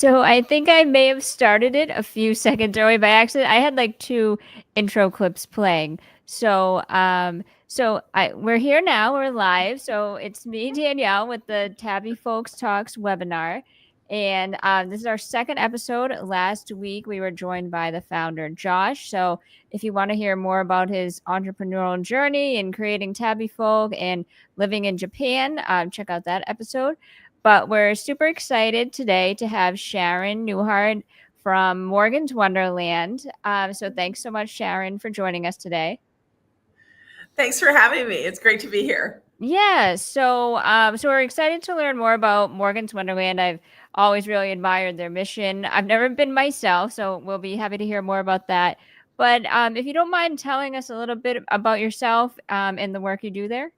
So I think I may have started it a few seconds early by accident. I had like two intro clips playing. We're here now. We're live. So it's me, Danielle, with the Tabifolk Talks webinar, and this is our second episode. Last week we were joined by the founder, Josh. So if you want to hear more about his entrepreneurial journey in creating Tabifolk and living in Japan, check out that episode. But we're super excited today to have Sharon Newhardt from Morgan's Wonderland. So thanks so much, Sharon, for joining us today. Thanks for having me. It's great to be here. Yeah, so we're excited to learn more about Morgan's Wonderland. I've always really admired their mission. I've never been myself, so we'll be happy to hear more about that. But if you don't mind telling us a little bit about yourself and the work you do there.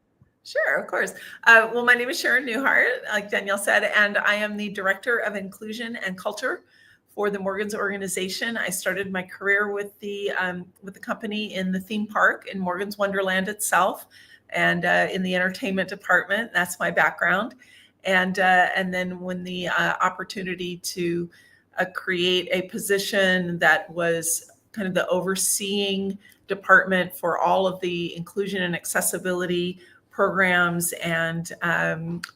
Sure, of course. Well, my name is Sharon Newhardt, like Danielle said, and I am the Director of Inclusion and Culture for the Morgan's organization. I started my career with the company in the theme park in Morgan's Wonderland itself, and in the entertainment department. That's my background. And then when the opportunity to create a position that was kind of the overseeing department for all of the inclusion and accessibility programs and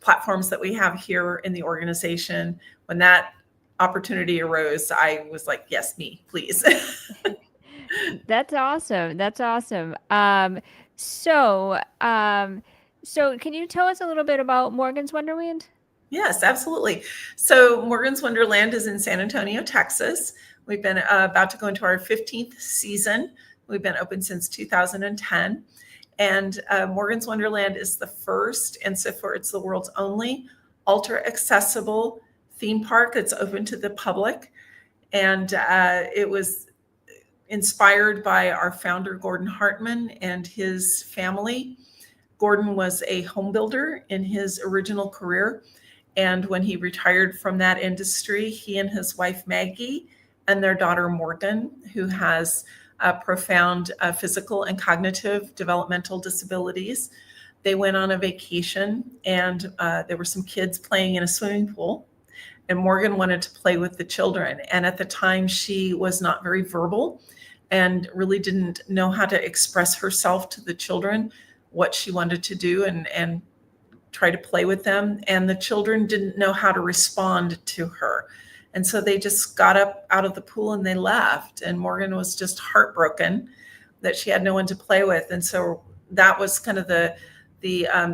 platforms that we have here in the organization. When that opportunity arose, I was like, yes, me, please. That's awesome. That's awesome. So, um, so can you tell us a little bit about Morgan's Wonderland? Yes, absolutely. So Morgan's Wonderland is in San Antonio, Texas. We've been about to go into our 15th season. We've been open since 2010. And Morgan's Wonderland is the first, and so far it's the world's only ultra accessible theme park that's open to the public. And it was inspired by our founder, Gordon Hartman, and his family. Gordon was a home builder in his original career. And when he retired from that industry, he and his wife, Maggie, and their daughter, Morgan, who has profound physical and cognitive developmental disabilities. They went on a vacation, and there were some kids playing in a swimming pool, and Morgan wanted to play with the children. And at the time, she was not very verbal and really didn't know how to express herself to the children, what she wanted to do, and try to play with them. And the children didn't know how to respond to her. And so they just got up out of the pool and they left. And Morgan was just heartbroken that she had no one to play with. And so that was kind of the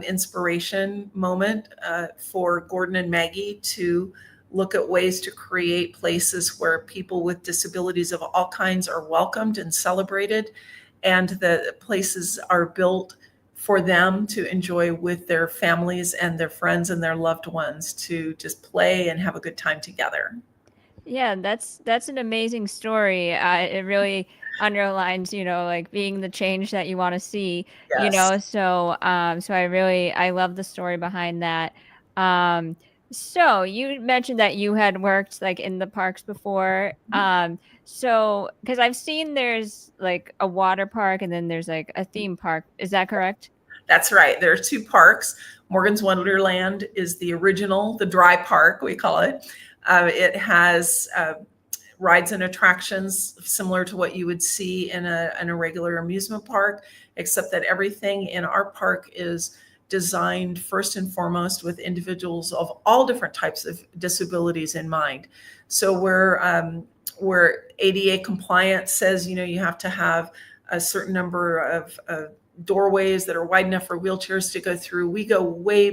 inspiration moment for Gordon and Maggie to look at ways to create places where people with disabilities of all kinds are welcomed and celebrated, and the places are built for them to enjoy with their families and their friends and their loved ones, to just play and have a good time together. Yeah, that's an amazing story. It really underlines, like being the change that you want to see, Yes. So I love the story behind that. Um, so you mentioned that you had worked like in the parks before. So because I've seen there's like a water park and then there's like a theme park. Is that correct? That's right. There are two parks. Morgan's Wonderland is the original, the dry park, we call it. It has rides and attractions similar to what you would see in a regular amusement park, except that everything in our park is designed first and foremost with individuals of all different types of disabilities in mind. So where ADA compliance says, you have to have a certain number of doorways that are wide enough for wheelchairs to go through, we go way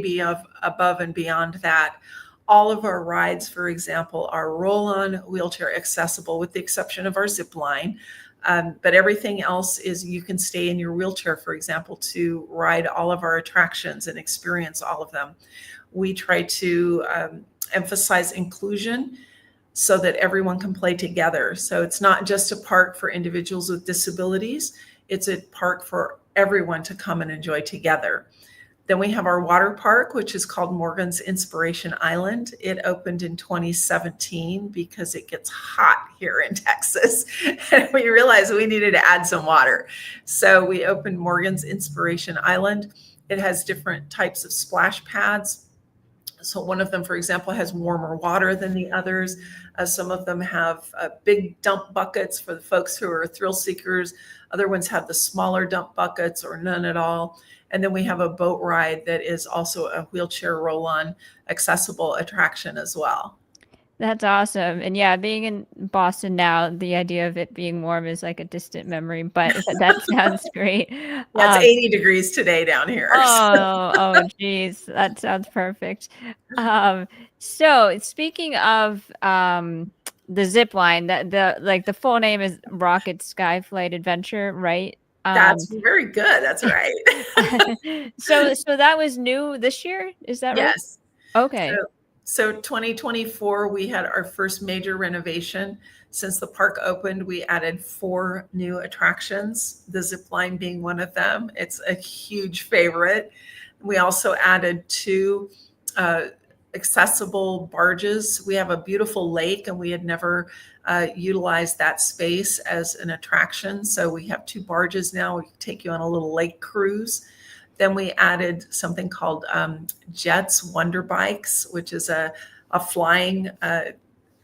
above and beyond that. All of our rides, for example, are roll-on wheelchair accessible with the exception of our zip line. But everything else is you can stay in your wheelchair, for example, to ride all of our attractions and experience all of them. We try to emphasize inclusion so that everyone can play together. So it's not just a park for individuals with disabilities, it's a park for everyone to come and enjoy together. Then we have our water park, which is called Morgan's Inspiration Island. It opened in 2017 because it gets hot here in Texas. And we realized we needed to add some water. So we opened Morgan's Inspiration Island. It has different types of splash pads So one of them, for example, has warmer water than the others. Some of them have big dump buckets for the folks who are thrill seekers. Other ones have the smaller dump buckets or none at all. And then we have a boat ride that is also a wheelchair roll-on accessible attraction as well. That's awesome. And yeah, being in Boston now, the idea of it being warm is like a distant memory, but that sounds great. Yeah, it's 80 degrees today down here. Oh, geez, that sounds perfect. So speaking of the zip line, that the full name is Rocket Skyflight Adventure, right? That's very good. That's right. So that was new this year, is that right? Yes. Okay. So 2024, we had our first major renovation. Since the park opened, we added 4 new attractions, the zip line being one of them. It's a huge favorite. We also added 2 accessible barges. We have a beautiful lake, and we had never utilized that space as an attraction. So we have 2 barges now. We can take you on a little lake cruise. Then we added something called Jet's Wonder Bikes, which is a flying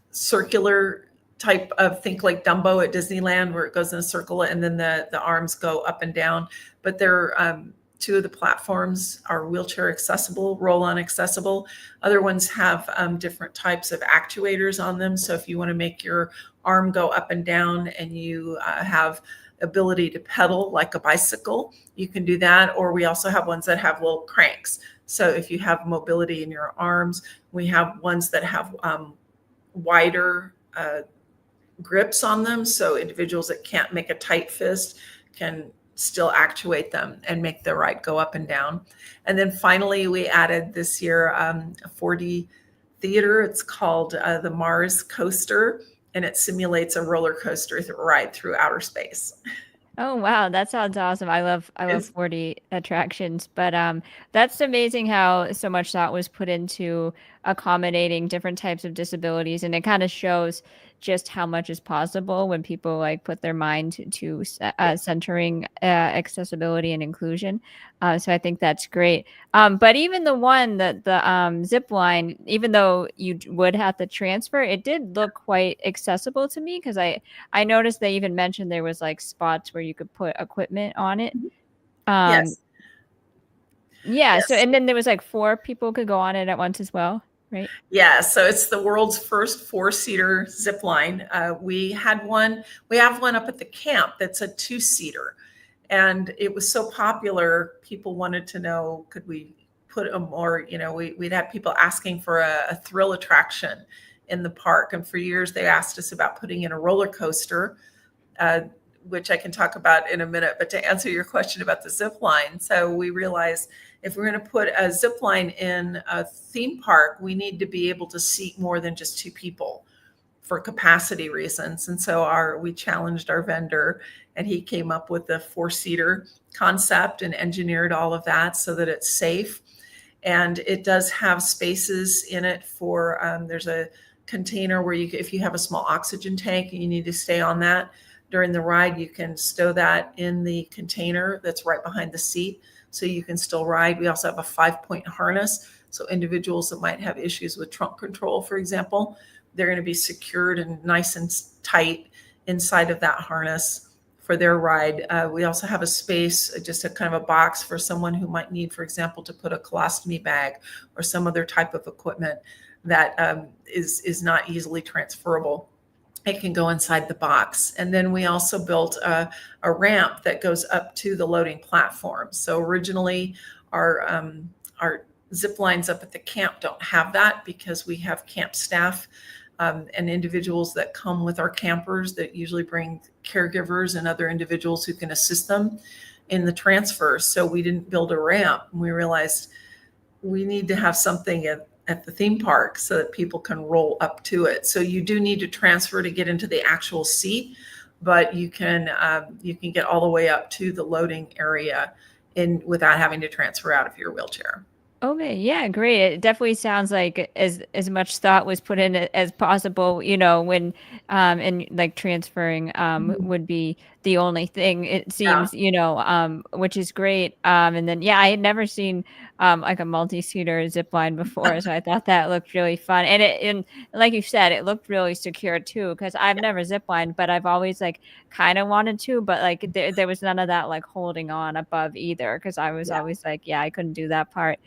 circular type of, think like Dumbo at Disneyland, where it goes in a circle and then the arms go up and down. But they're 2 of the platforms are wheelchair accessible, roll-on accessible. Other ones have different types of actuators on them. So if you want to make your arm go up and down and you have ability to pedal like a bicycle, you can do that. Or we also have ones that have little cranks. So if you have mobility in your arms, we have ones that have wider grips on them. So individuals that can't make a tight fist can still actuate them and make the ride go up and down. And then finally, we added this year a 4D theater. It's called the Mars Coaster, and it simulates a roller coaster ride through outer space. Oh wow, that sounds awesome. I love 4D attractions, but that's amazing how so much thought was put into accommodating different types of disabilities, and it kind of shows just how much is possible when people like put their mind to centering accessibility and inclusion. So I think that's great. But even the one that the zip line, even though you would have to transfer, it did look quite accessible to me because I noticed they even mentioned there was like spots where you could put equipment on it. Yes. Yeah. Yes. So, and then there was like 4 people could go on it at once as well, right? Yeah. So it's the world's first 4-seater zip line. We have one up at the camp that's a 2-seater. And it was so popular, people wanted to know, could we put a more, we'd have people asking for a thrill attraction in the park. And for years, they asked us about putting in a roller coaster, which I can talk about in a minute. But to answer your question about the zip line, so we realized if we're going to put a zip line in a theme park, we need to be able to seat more than just 2 people for capacity reasons. And so we challenged our vendor, and he came up with the 4-seater concept and engineered all of that so that it's safe. And it does have spaces in it for, there's a container where if you have a small oxygen tank and you need to stay on that during the ride, you can stow that in the container that's right behind the seat, so you can still ride. We also have a 5-point harness. So individuals that might have issues with trunk control, for example, they're going to be secured and nice and tight inside of that harness for their ride. We also have a space, just a kind of a box for someone who might need, for example, to put a colostomy bag or some other type of equipment that is not easily transferable. It can go inside the box. And then we also built a ramp that goes up to the loading platform. So originally our zip lines up at the camp don't have that because we have camp staff and individuals that come with our campers that usually bring caregivers and other individuals who can assist them in the transfer. So we didn't build a ramp. We realized we need to have something at the theme park so that people can roll up to it. So you do need to transfer to get into the actual seat, but you can get all the way up to the loading area without having to transfer out of your wheelchair. Okay, yeah, great. It definitely sounds like as much thought was put in as possible, when and like transferring would be the only thing it Yeah. seems, which is great. And then yeah, I had never seen like a multi-seater zip line before, so I thought that looked really fun. And like you said, it looked really secure too, because I've never zip lined, but I've always like kind of wanted to, but like there was none of that like holding on above either, because I was Yeah. always like, yeah, I couldn't do that part.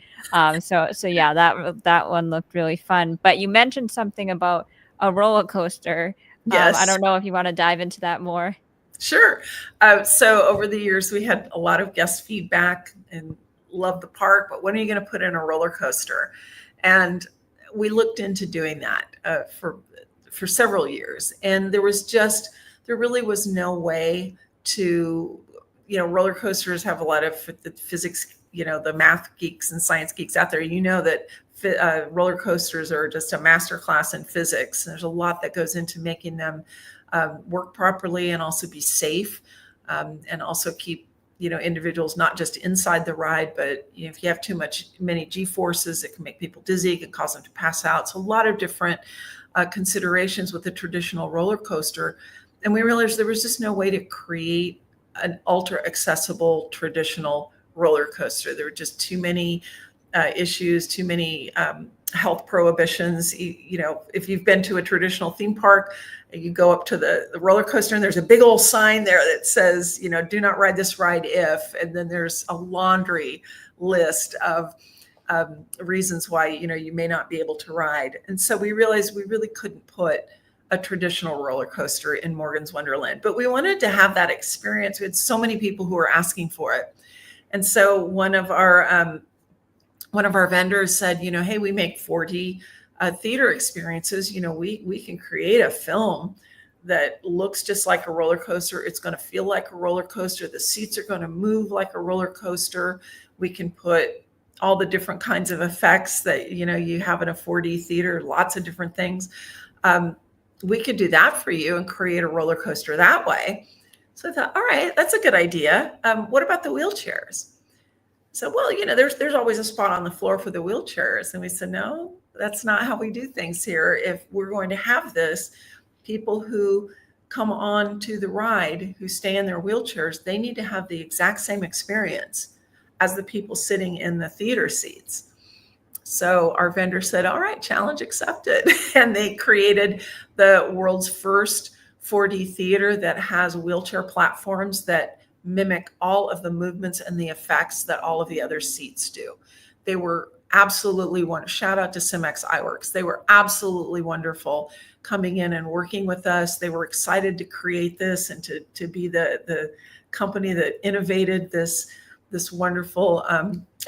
So yeah, that one looked really fun. But you mentioned something about a roller coaster. I Yes. don't know if you want to dive into that more. Sure. So over the years, we had a lot of guest feedback and loved the park, but when are you going to put in a roller coaster? And we looked into doing that for several years, and there really was no way to, roller coasters have a lot of the physics, the math geeks and science geeks out there. You know that roller coasters are just a master class in physics. There's a lot that goes into making them work properly and also be safe, and also keep individuals not just inside the ride, but if you have many g forces, it can make people dizzy, it can cause them to pass out. So a lot of different considerations with the traditional roller coaster, and we realized there was just no way to create an ultra accessible traditional roller coaster. There were just too many issues, too many health prohibitions. If you've been to a traditional theme park, you go up to the roller coaster and there's a big old sign there that says, do not ride this ride if, and then there's a laundry list of reasons why, you may not be able to ride. And so we realized we really couldn't put a traditional roller coaster in Morgan's Wonderland, but we wanted to have that experience. We had so many people who were asking for it. And so one of our vendors said, hey, we make 4D theater experiences. We can create a film that looks just like a roller coaster. It's going to feel like a roller coaster. The seats are going to move like a roller coaster. We can put all the different kinds of effects that, you have in a 4D theater, lots of different things. We could do that for you and create a roller coaster that way. So I thought, all right, that's a good idea. What about the wheelchairs? So, well, there's always a spot on the floor for the wheelchairs. And we said, no, that's not how we do things here. If we're going to have this, people who come on to the ride, who stay in their wheelchairs, they need to have the exact same experience as the people sitting in the theater seats. So our vendor said, all right, challenge accepted. And they created the world's first 4D theater that has wheelchair platforms that mimic all of the movements and the effects that all of the other seats do. They were absolutely wonderful. Shout out to Simex iWorks. They were absolutely wonderful coming in and working with us. They were excited to create this and to be the company that innovated this wonderful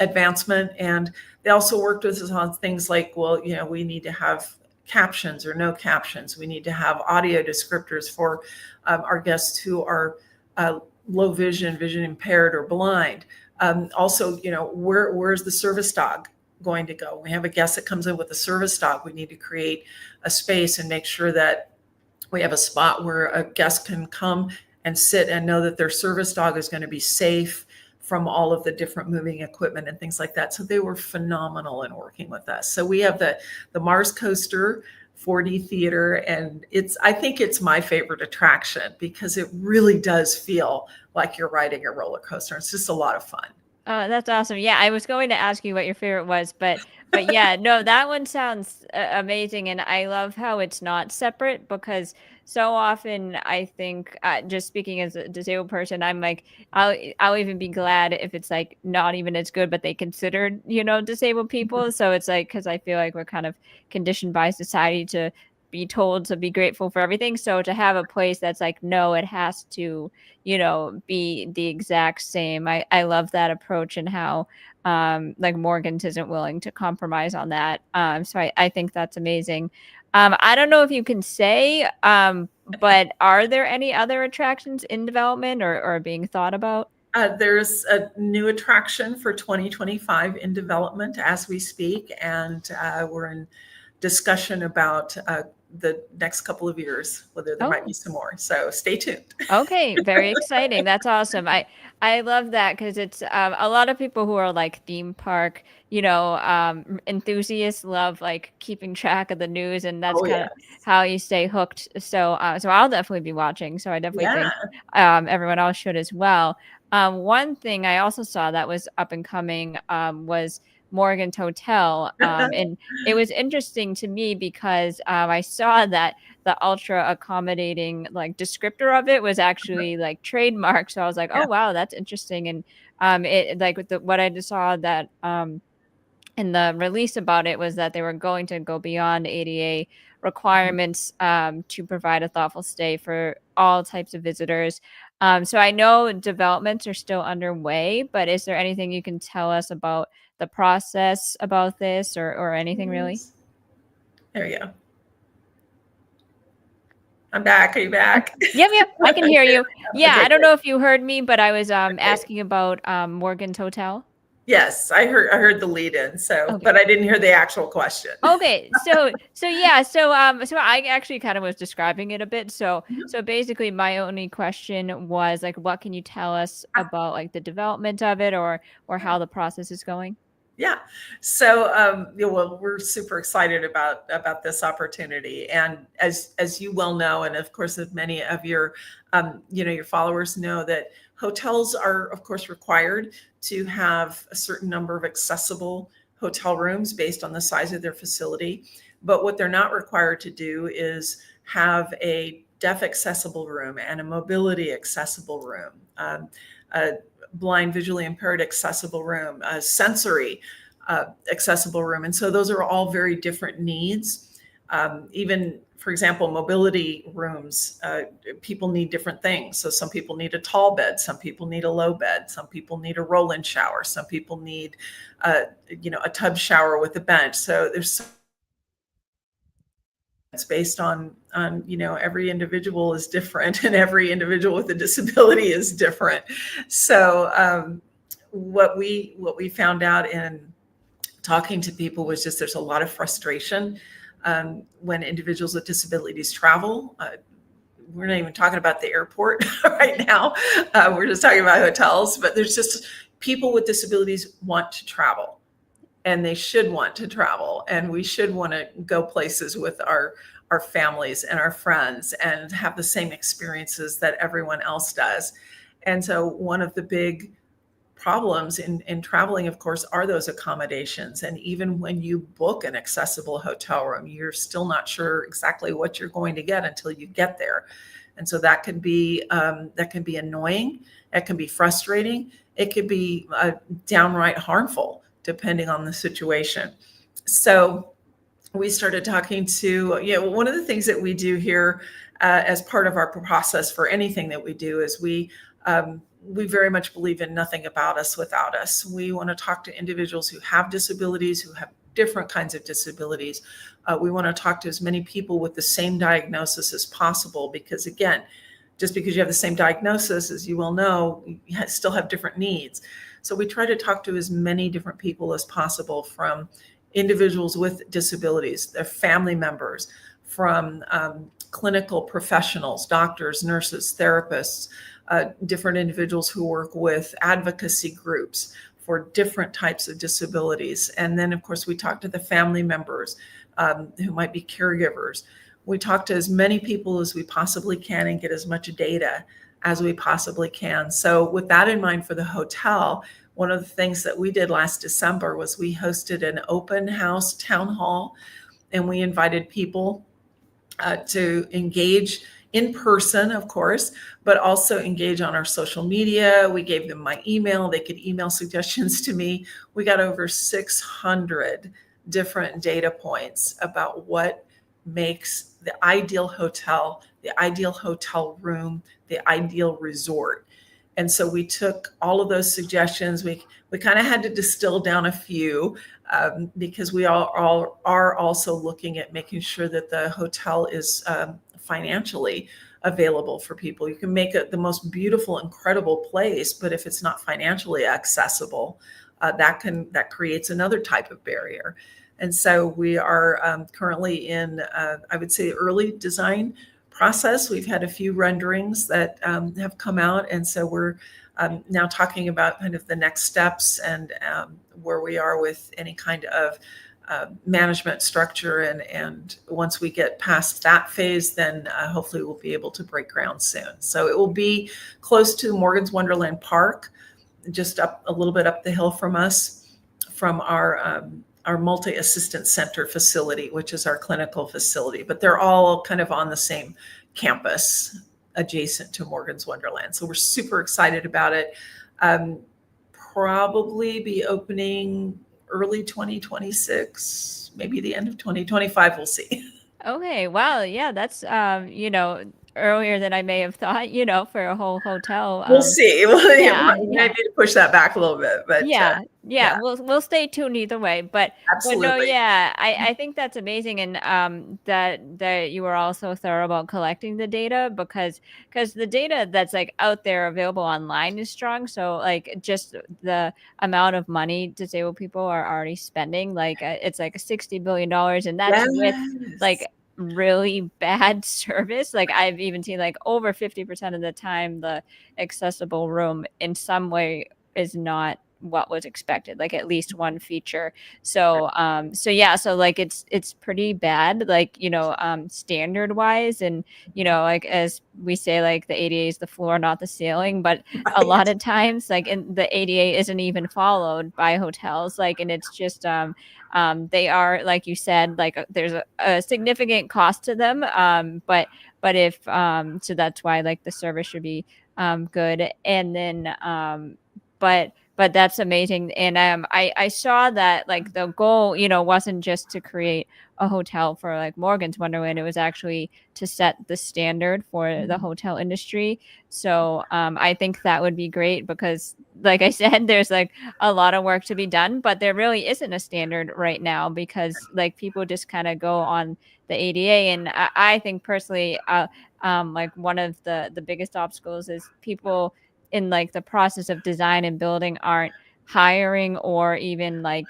advancement. And they also worked with us on things like, well, we need to have captions or no captions. We need to have audio descriptors for our guests who are low vision impaired, or blind. Also, where's the service dog going to go? We have a guest that comes in with a service dog. We need to create a space and make sure that we have a spot where a guest can come and sit and know that their service dog is going to be safe from all of the different moving equipment and things like that. So they were phenomenal in working with us. So we have the Mars Coaster 4D theater, and I think it's my favorite attraction because it really does feel like you're riding a roller coaster. It's just a lot of fun. That's awesome. Yeah, I was going to ask you what your favorite was, but yeah, no, that one sounds amazing, and I love how it's not separate, because so often I think, just speaking as a disabled person, I'm like, I'll even be glad if it's like not even as good, but they considered, disabled people. So it's like, because I feel like we're kind of conditioned by society to be told to be grateful for everything. So to have a place that's like, no, it has to, be the exact same. I love that approach, and how like Morgan's isn't willing to compromise on that. So I think that's amazing. I don't know if you can say, but are there any other attractions in development or being thought about? There's a new attraction for 2025 in development as we speak, and we're in discussion about the next couple of years, whether there might be some more. So stay tuned. Okay, very exciting. That's awesome. I love that because it's a lot of people who are like theme park, enthusiasts love like keeping track of the news, and that's Oh, kind of yes. how you stay hooked. So I'll definitely be watching. So I definitely Yeah. think everyone else should as well. One thing I also saw that was up and coming was Morgan's Hotel, and it was interesting to me because I saw that the ultra accommodating like descriptor of it was actually like trademarked. So I was like, Yeah. oh wow, that's interesting. And it like with what I just saw that in the release about it was that they were going to go beyond ADA requirements to provide a thoughtful stay for all types of visitors. So I know developments are still underway, but is there anything you can tell us about the process about this or anything really? Yes. There you go. I'm back. Are you back? Yep, yep, I can hear you. Yeah, Okay, I don't good. know if you heard me, but I was Okay. asking about Morgan's Hotel. Yes, I heard the lead in, so Okay. but I didn't hear the actual question. Okay, so yeah, so I actually kind of was describing it a bit. So basically my only question was like what can you tell us about like the development of it or Yeah. how the process is going? Yeah. So, well, we're super excited about this opportunity, and as you well know, and of course, as many of your, your followers know, that hotels are, of course, required to have a certain number of accessible hotel rooms based on the size of their facility. But what they're not required to do is have a deaf accessible room and a mobility accessible room. A blind, visually impaired accessible room, a sensory accessible room. And so those are all very different needs. Even, for example, mobility rooms, people need different things. So some people need a tall bed, some people need a low bed, some people need a roll-in shower, some people need, a tub shower with a bench. So there's it's based on every individual is different and every individual with a disability is different. So what we found out in talking to people was just there's a lot of frustration when individuals with disabilities travel. We're not even talking about the airport right now. We're just talking about hotels, but there's just people with disabilities want to travel, and they should want to travel, and we should want to go places with our families and our friends and have the same experiences that everyone else does. And so one of the big problems in traveling, of course, are those accommodations. And even when you book an accessible hotel room, you're still not sure exactly what you're going to get until you get there. And so that can be annoying. It can be frustrating. It could be downright harmful, depending on the situation. So we started talking to, one of the things that we do here as part of our process for anything that we do is we very much believe in nothing about us without us. We want to talk to individuals who have disabilities, who have different kinds of disabilities. We want to talk to as many people with the same diagnosis as possible, because again, just because you have the same diagnosis, as you well know, you still have different needs. So we try to talk to as many different people as possible, from individuals with disabilities, their family members, from clinical professionals, doctors, nurses, therapists, different individuals who work with advocacy groups for different types of disabilities. And then, of course, we talk to the family members who might be caregivers. We talk to as many people as we possibly can and get as much data as we possibly can. So, with that in mind, for the hotel, one of the things that we did last December was we hosted an open house town hall, and we invited people to engage in person, of course, but also engage on our social media. We gave them my email. They could email suggestions to me. We got over 600 different data points about what makes the ideal hotel, the ideal hotel room, the ideal resort. And so we took all of those suggestions. We kind of had to distill down a few, because we all are also looking at making sure that the hotel is financially available for people. You can make it the most beautiful, incredible place, but if it's not financially accessible, that creates another type of barrier. And so we are currently in, I would say, early design process. We've had a few renderings that have come out, and so we're now talking about kind of the next steps and where we are with any kind of management structure. And once we get past that phase, then hopefully we'll be able to break ground soon. So it will be close to Morgan's Wonderland Park, just up a little bit up the hill from us, from our multi-assistant center facility, which is our clinical facility. But they're all kind of on the same campus adjacent to Morgan's Wonderland. So we're super excited about it. Probably be opening early 2026, maybe the end of 2025. We'll see. Okay, wow, yeah, that's earlier than I may have thought, for a whole hotel. We'll see. Yeah, We yeah. might need to push that back a little bit, but Yeah, yeah, yeah, we'll stay tuned either way, but no, absolutely. yeah, I think that's amazing, and that you were also thorough about collecting the data because the data that's like out there available online is strong. So like just the amount of money disabled people are already spending, like it's like $60 billion, and that's with Yes. like really bad service. Like I've even seen like over 50% of the time the accessible room in some way is not what was expected, like at least one feature. So yeah, so like it's pretty bad, like standard wise, and like as we say, like the ADA is the floor, not the ceiling, but a lot Right. of times like the ADA isn't even followed by hotels, like, and it's just they are, like you said, like there's a significant cost to them, but if so that's why like the service should be good. And then but that's amazing. And I saw that like the goal, wasn't just to create a hotel for like Morgan's Wonderland. It was actually to set the standard for the hotel industry. So I think that would be great because, like I said, there's like a lot of work to be done, but there really isn't a standard right now because like people just kind of go on the ADA. And I think personally, like one of the biggest obstacles is people in like the process of design and building aren't hiring or even like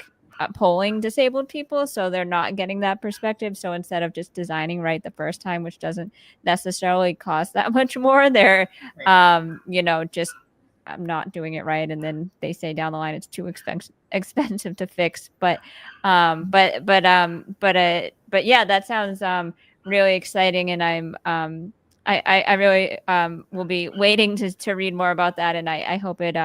polling disabled people, so they're not getting that perspective. So instead of just designing right the first time, which doesn't necessarily cost that much more, they're Right. just I'm not doing it right, and then they say down the line it's too expensive to fix. But yeah, that sounds really exciting, and I really will be waiting to read more about that, and I hope it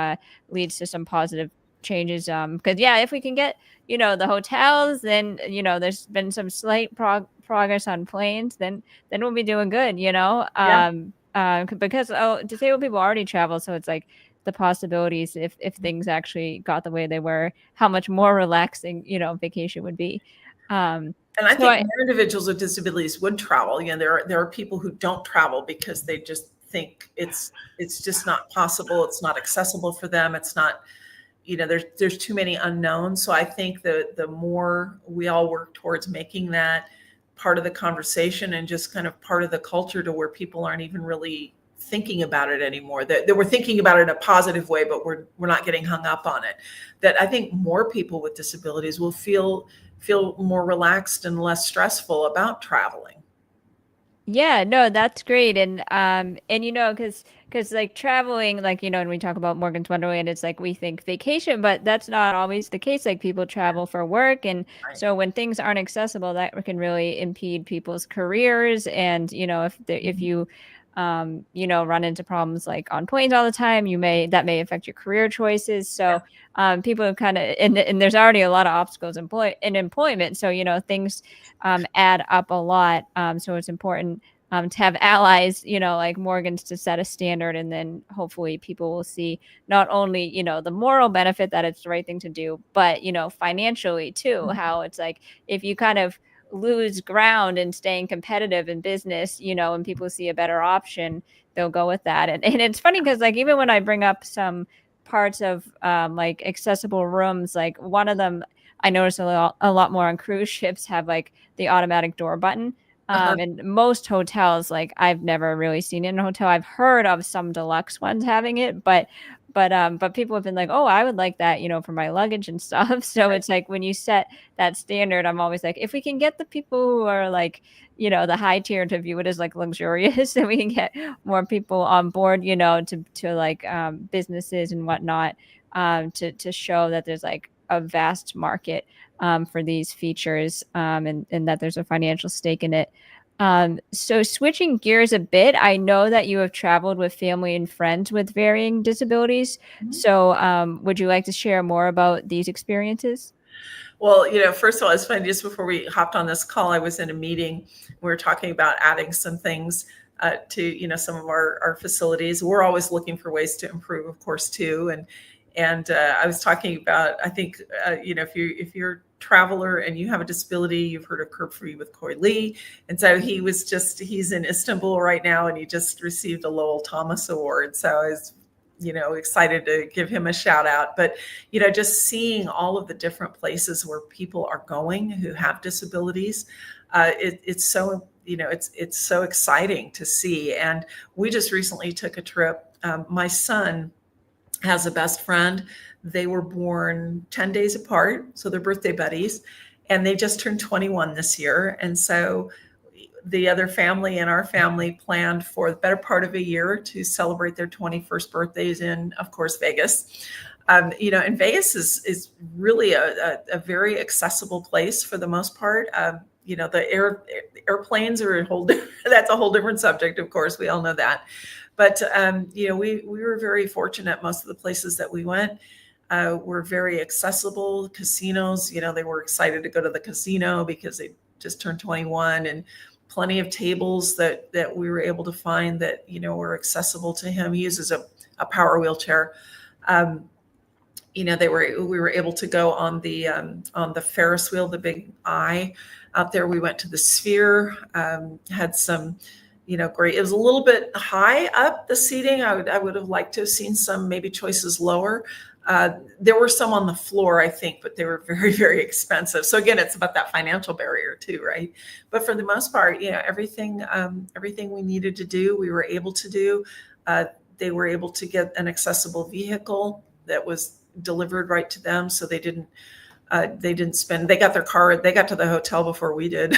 leads to some positive changes. Because yeah, if we can get the hotels, then there's been some slight progress on planes, then we'll be doing good. Yeah. Because disabled people already travel, so it's like the possibilities if things actually got the way they were, how much more relaxing vacation would be. Um, And I so think I more individuals with disabilities would travel. There are people who don't travel because they just think it's just not possible. It's not accessible for them. It's not, there's too many unknowns. So I think that the more we all work towards making that part of the conversation and just kind of part of the culture to where people aren't even really thinking about it anymore, that we're thinking about it in a positive way, but we're not getting hung up on it, that I think more people with disabilities will feel more relaxed and less stressful about traveling. Yeah, no, that's great. And because like traveling, like when we talk about Morgan's Wonderland, it's like we think vacation, but that's not always the case. Like people travel for work, and Right. so when things aren't accessible, that can really impede people's careers. And if you run into problems like on planes all the time, that may affect your career choices. Yeah. So people kind of, and there's already a lot of obstacles in employment, so things add up a lot. So it's important to have allies, like Morgan's, to set a standard, and then hopefully people will see not only the moral benefit that it's the right thing to do, but financially too, how it's like if you kind of lose ground in staying competitive in business, and people see a better option, they'll go with that. And it's funny because like even when I bring up some parts of like accessible rooms, like one of them I noticed a lot more on cruise ships have like the automatic door button. Uh-huh. And most hotels, like I've never really seen it in a hotel. I've heard of some deluxe ones having it, but people have been like, oh, I would like that, for my luggage and stuff. So Right. it's like when you set that standard, I'm always like, if we can get the people who are like, the high tier to view it as like luxurious, then we can get more people on board, to like businesses and whatnot, to show that there's like a vast market for these features, and that there's a financial stake in it. So switching gears a bit, I know that you have traveled with family and friends with varying disabilities. Mhm. So would you like to share more about these experiences? Well, first of all, it's funny. Just before we hopped on this call, I was in a meeting. We were talking about adding some things to some of our facilities. We're always looking for ways to improve, of course, too. And I was talking about, I think if you're a traveler and you have a disability, you've heard of Curb Free with Coy Lee. And so he's in Istanbul right now, and he just received a Lowell Thomas Award. So I was excited to give him a shout out. But just seeing all of the different places where people are going who have disabilities, it's so it's so exciting to see. And we just recently took a trip. My son has a best friend. They were born 10 days apart, so they're birthday buddies, and they just turned 21 this year. And so the other family and our family planned for the better part of a year to celebrate their 21st birthdays in, of course, Vegas. And Vegas is really a very accessible place for the most part. The airplanes are that's a whole different subject, of course. We all know that. But we were very fortunate. Most of the places that we went were very accessible. Casinos, they were excited to go to the casino because they just turned 21, and plenty of tables that we were able to find that were accessible to him. He uses a power wheelchair. We were able to go on the Ferris wheel, the big eye out there. We went to the Sphere, had some great. It was a little bit high up, the seating. I would have liked to have seen some maybe choices lower. There were some on the floor, I think, but they were very, very expensive. So again, it's about that financial barrier too, right? But for the most part, everything we needed to do, we were able to do. They were able to get an accessible vehicle that was delivered right to them, so they didn't spend. They got their car. They got to the hotel before we did.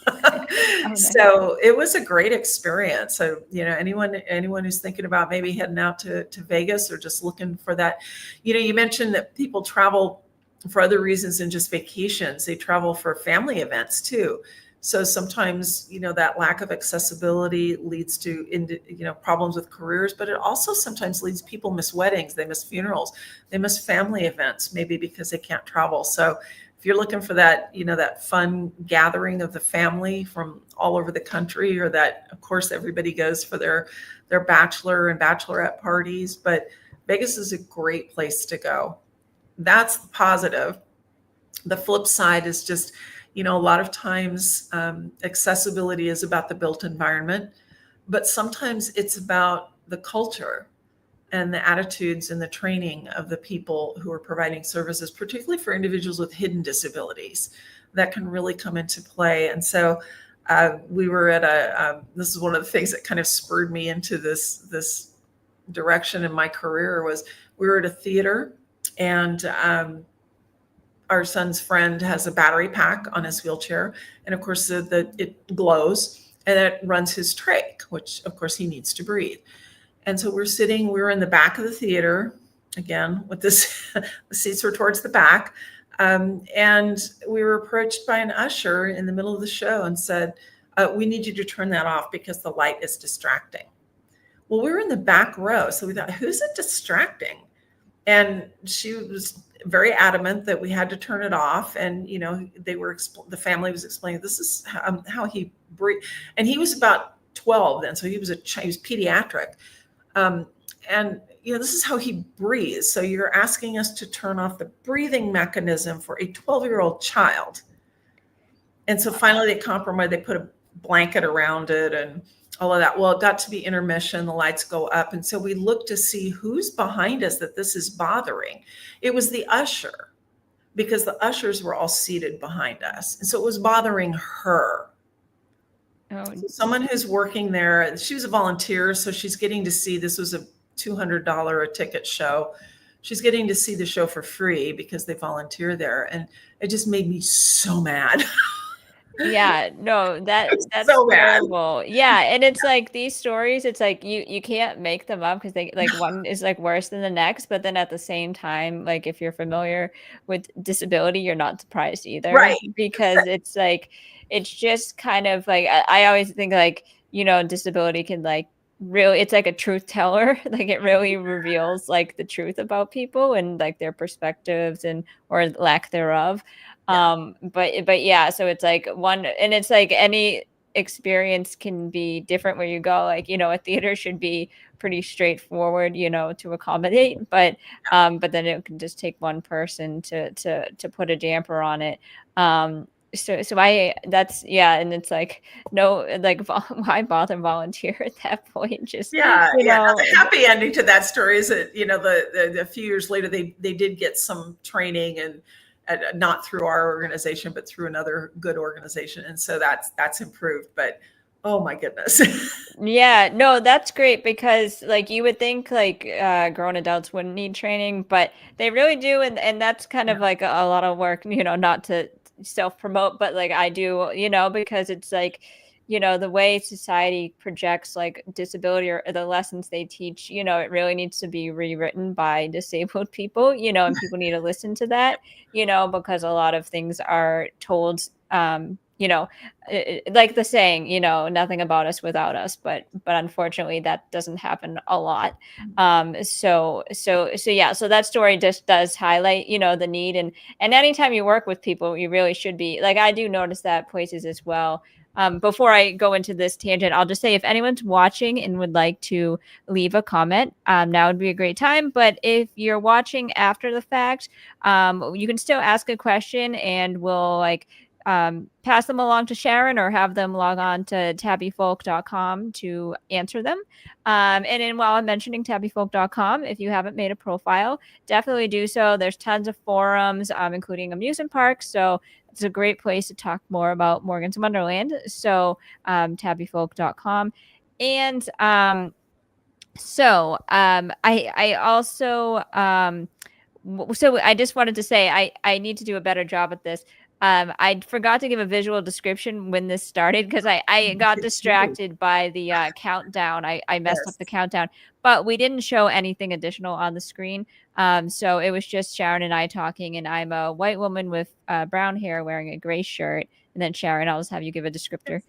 Oh, nice. So it was a great experience. So, anyone who's thinking about maybe heading out to Vegas or just looking for that, you mentioned that people travel for other reasons than just vacations. They travel for family events too. So sometimes, that lack of accessibility leads to, problems with careers, but it also sometimes leads people miss weddings, they miss funerals, they miss family events, maybe because they can't travel. So if you're looking for that, that fun gathering of the family from all over the country, or that, of course, everybody goes for their bachelor and bachelorette parties, but Vegas is a great place to go. That's the positive. The flip side is just, a lot of times accessibility is about the built environment, but sometimes it's about the culture and the attitudes and the training of the people who are providing services, particularly for individuals with hidden disabilities, that can really come into play. And so we were at this is one of the things that kind of spurred me into this direction in my career. Was we were at a theater, and our son's friend has a battery pack on his wheelchair, and of course it glows, and it runs his trach, which of course he needs to breathe. And so we were in the back of the theater, again, with this, the seats were towards the back. And we were approached by an usher in the middle of the show and said, we need you to turn that off because the light is distracting. Well, we were in the back row, so we thought, who's it distracting? And she was very adamant that we had to turn it off. And, the family was explaining, this is how he breathed. And he was about 12 then, so he was pediatric. And this is how he breathes. So you're asking us to turn off the breathing mechanism for a 12-year-old child. And so finally they compromised. They put a blanket around it and all of that. Well, it got to be intermission. The lights go up. And so we looked to see who's behind us that this is bothering. It was the usher, because the ushers were all seated behind us. And so it was bothering her. Oh, So someone who's working there, she was a volunteer, so she's getting to see, this was a $200 a ticket show. She's getting to see the show for free because they volunteer there. And it just made me so mad. yeah, no, that's So mad. terrible. Yeah, and it's like these stories, it's like you can't make them up because they like one is like worse than the next, but then at the same time, like if you're familiar with disability, you're not surprised either Right. because it's like it's just kind of like I always think like, disability can like really it's like a truth teller. Like it really reveals like the truth about people and like their perspectives and or lack thereof. Yeah. But yeah, so it's like one and it's like any experience can be different where you go, like, a theater should be pretty straightforward, to accommodate, but then it can just take one person to put a damper on it. So I that's yeah, and it's like no, like why bother volunteer at that point? Just Yeah, you yeah. Now, know, the happy ending to that story is that the a few years later they did get some training and not through our organization but through another good organization, and so that's improved. But oh my goodness, Yeah, no, that's great because like you would think like grown adults wouldn't need training, but they really do and that's kind yeah, of like a lot of work, not to self-promote, but like I do, because it's like, the way society projects like disability or the lessons they teach, it really needs to be rewritten by disabled people, and people need to listen to that, because a lot of things are told like the saying, nothing about us without us, but unfortunately that doesn't happen a lot. So yeah, so that story just does highlight, the need and anytime you work with people, you really should be like I do notice that places as well. Before I go into this tangent, I'll just say if anyone's watching and would like to leave a comment, now would be a great time. But if you're watching after the fact, you can still ask a question and we'll like pass them along to Sharon or have them log on to tabifolk.com to answer them. And then while I'm mentioning tabifolk.com, if you haven't made a profile, definitely do so. There's tons of forums, including amusement parks. So it's a great place to talk more about Morgan's Wonderland. So tabifolk.com. And I also so I just wanted to say I need to do a better job at this. I forgot to give a visual description when this started because I got it's you. distracted by the countdown. I messed up Yes. the countdown, but we didn't show anything additional on the screen. So it was just Sharon and I talking, and I'm a white woman with brown hair wearing a gray shirt. And then Sharon, I'll just have you give a descriptor.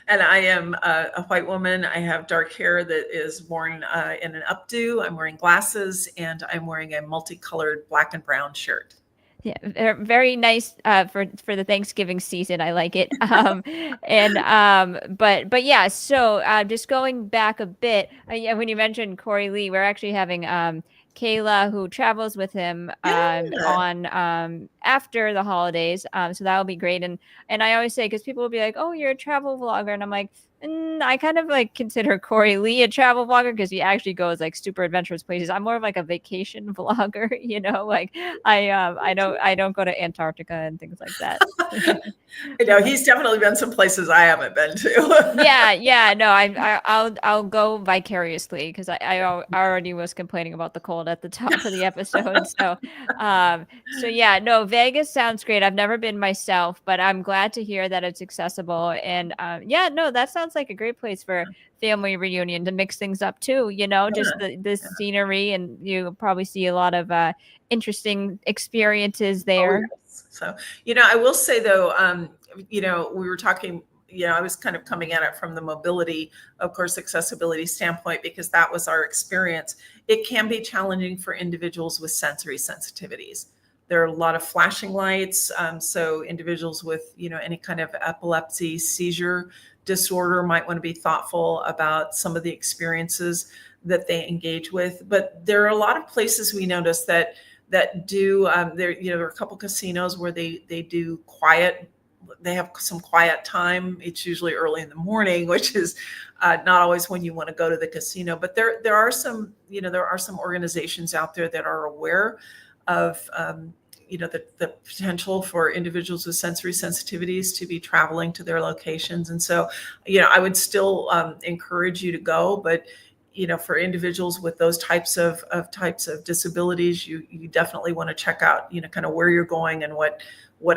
And I am a white woman. I have dark hair that is worn in an updo. I'm wearing glasses and I'm wearing a multicolored black and brown shirt. Yeah, very nice for the Thanksgiving season. I like it. And but yeah. So just going back a bit, yeah, when you mentioned Corey Lee, we're actually having Kayla who travels with him Yeah. on after the holidays. So that will be great. And I always say because people will be like, "Oh, you're a travel vlogger," and I'm like. I kind of like consider Corey Lee a travel vlogger because he actually goes like super adventurous places. I'm more of like a vacation vlogger, like I don't go to Antarctica and things like that. I know he's definitely been some places I haven't been to. Yeah, no, I'll go vicariously because I already was complaining about the cold at the top of the episode. So yeah, no, Vegas sounds great. I've never been myself, but I'm glad to hear that it's accessible. And yeah, no, that sounds like a great place for family reunion to mix things up too. Just the Yeah. scenery, and you probably see a lot of interesting experiences Oh, there. yes. So, I will say though, we were talking, I was kind of coming at it from the mobility, of course, accessibility standpoint, because that was our experience. It can be challenging for individuals with sensory sensitivities. There are a lot of flashing lights. So individuals with, any kind of epilepsy, seizure disorder might want to be thoughtful about some of the experiences that they engage with. But there are a lot of places we notice that do there are a couple casinos where they do quiet, they have some quiet time. It's usually early in the morning, which is not always when you want to go to the casino, but there are some organizations out there that are aware of the potential for individuals with sensory sensitivities to be traveling to their locations. And so, I would still encourage you to go, but for individuals with those types of disabilities, you definitely want to check out, kind of where you're going and what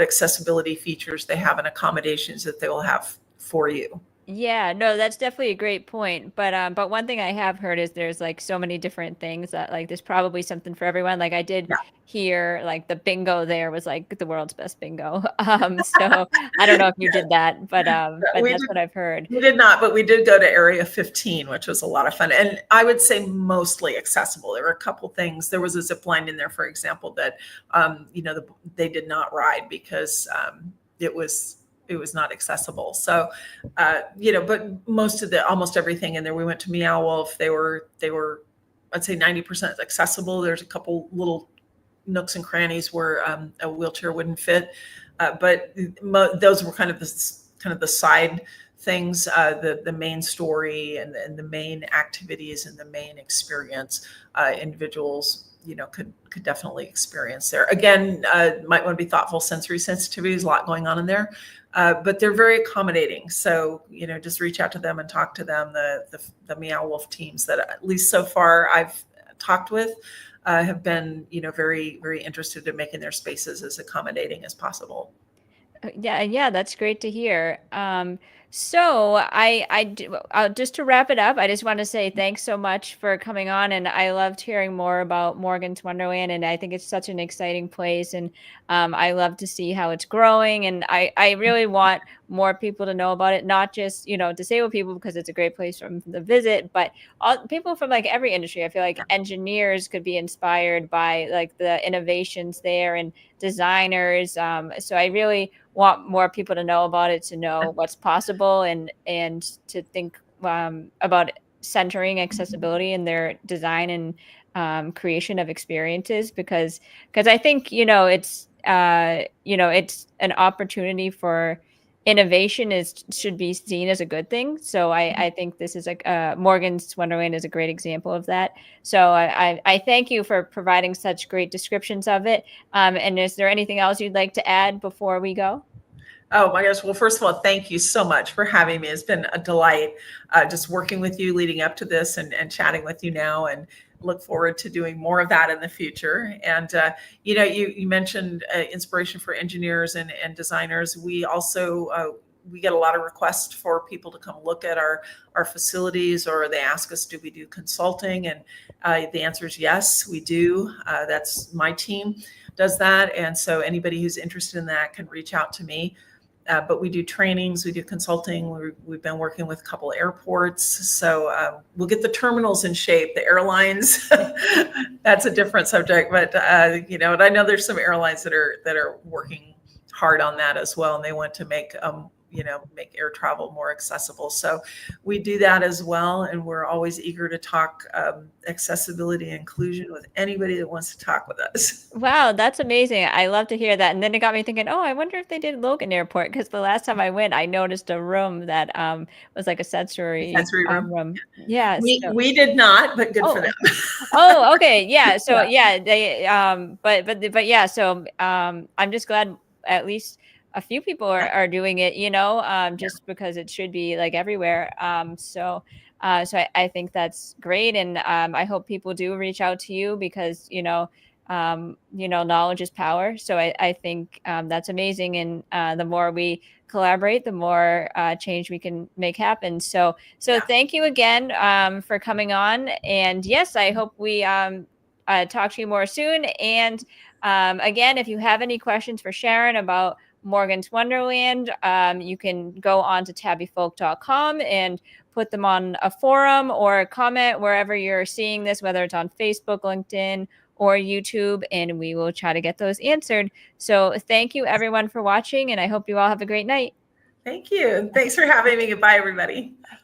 accessibility features they have and accommodations that they will have for you. Yeah, no, that's definitely a great point. But one thing I have heard is there's like so many different things that like there's probably something for everyone. Like I did Yeah. hear like the bingo there was like the world's best bingo. So I don't know if you did that, but that's what I've heard. We did not, but we did go to Area 15, which was a lot of fun. And I would say mostly accessible. There were a couple things. There was a zip line in there, for example, that, they did not ride because it was not accessible. So, but almost everything in there. We went to Meow Wolf. They were, I'd say 90% accessible. There's a couple little nooks and crannies where a wheelchair wouldn't fit. But those were kind of the side things. The main story and the main activities and the main experience, individuals could definitely experience there. Again, might want to be thoughtful. Sensory sensitivity, is a lot going on in there, but they're very accommodating. So just reach out to them and talk to them. The Meow Wolf teams that at least so far I've talked with have been very, very interested in making their spaces as accommodating as possible. Yeah, that's great to hear. So just to wrap it up, I just want to say thanks so much for coming on, and I loved hearing more about Morgan's Wonderland, and I think it's such an exciting place, and I love to see how it's growing, and I really want more people to know about it, not just disabled people because it's a great place for them to visit, but all people from like every industry. I feel like engineers could be inspired by like the innovations there, and designers. So I really want more people to know about it, to know what's possible, and to think about centering accessibility in their design and creation of experiences, because I think it's it's an opportunity for innovation should be seen as a good thing. So I think this is like Morgan's Wonderland is a great example of that. So I thank you for providing such great descriptions of it. And is there anything else you'd like to add before we go? Oh my gosh. Well, first of all, thank you so much for having me. It's been a delight just working with you leading up to this and chatting with you now, and look forward to doing more of that in the future. And, you mentioned inspiration for engineers and designers. We also, we get a lot of requests for people to come look at our facilities, or they ask us, do we do consulting? And the answer is yes, we do. That's my team does that. And so anybody who's interested in that can reach out to me. But we do trainings, we do consulting. We've been working with a couple airports. So we'll get the terminals in shape, the airlines. That's a different subject. But, and I know there's some airlines that are working hard on that as well. And they want to make air travel more accessible. So we do that as well. And we're always eager to talk accessibility and inclusion with anybody that wants to talk with us. Wow, that's amazing. I love to hear that. And then it got me thinking, oh, I wonder if they did Logan Airport, because the last time I went, I noticed a room that was like a sensory room. Yeah. We did not, but good for them. Oh, okay. Yeah. So yeah, they but yeah, so I'm just glad at least a few people are doing it, just because it should be like everywhere. So I think that's great. And I hope people do reach out to you, because, knowledge is power. So I think that's amazing. And the more we collaborate, the more change we can make happen. So thank you again for coming on. And yes, I hope we talk to you more soon. And again, if you have any questions for Sharon about Morgan's Wonderland, you can go on to tabifolk.com and put them on a forum or comment wherever you're seeing this, whether it's on Facebook, LinkedIn, or YouTube, and we will try to get those answered. So thank you everyone for watching, and I hope you all have a great night. Thank you. Thanks for having me. Goodbye, everybody. Bye.